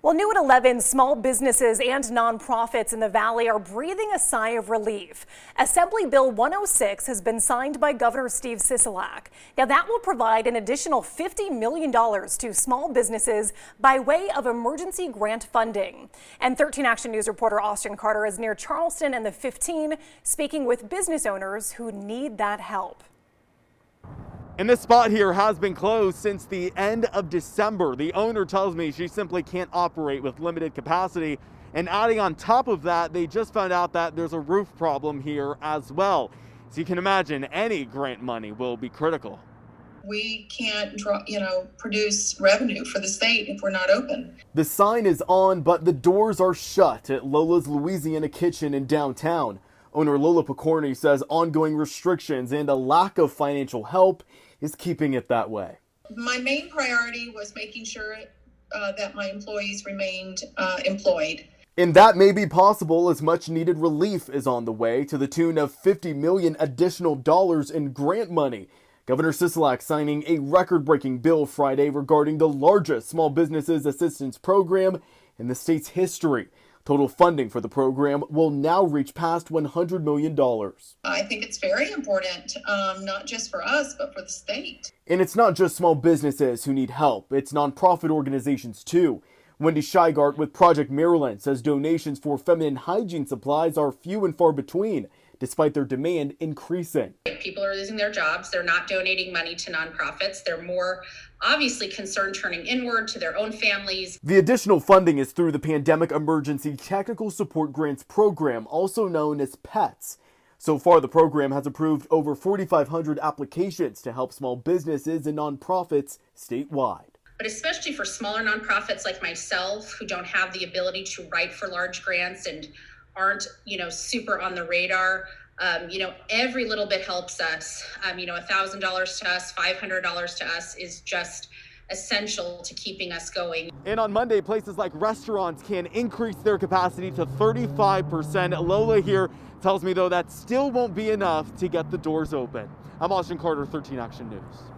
Well, new at 11, small businesses and nonprofits in the Valley are breathing a sigh of relief. Assembly Bill 106 has been signed by Governor Sisolak. Now, that will provide an additional $50 million to small businesses by way of emergency grant funding. And 13 Action News reporter Austin Carter is near Charleston and the 15, speaking with business owners who need that help. And this spot here has been closed since the end of December. The owner tells me she simply can't operate with limited capacity. And adding on top of that, they just found out that there's a roof problem here as well. So you can imagine any grant money will be critical. We can't produce revenue for the state if we're not open. The sign is on, but the doors are shut at Lola's Louisiana Kitchen in downtown. Owner Lola Picorni says ongoing restrictions and a lack of financial help is keeping it that way. My main priority was making sure that my employees remained employed. And that may be possible as much needed relief is on the way to the tune of $50 million additional dollars in grant money. Governor Sisolak signing a record-breaking bill Friday regarding the largest small businesses assistance program in the state's history. Total funding for the program will now reach past $100 million. I think it's very important, not just for us, but for the state. And it's not just small businesses who need help, it's nonprofit organizations too. Wendy Scheigart with Project Maryland says donations for feminine hygiene supplies are few and far between, despite their demand increasing. People are losing their jobs. They're not donating money to nonprofits. They're more obviously concerned turning inward to their own families. The additional funding is through the Pandemic Emergency Technical Support Grants Program, also known as PETS. So far, the program has approved over 4,500 applications to help small businesses and nonprofits statewide. But especially for smaller nonprofits like myself who don't have the ability to write for large grants and aren't, super on the radar, every little bit helps us. $1,000 to us, $500 to us is just essential to keeping us going. And on Monday, places like restaurants can increase their capacity to 35%. Lola here tells me, though, that still won't be enough to get the doors open. I'm Austin Carter, 13 Action News.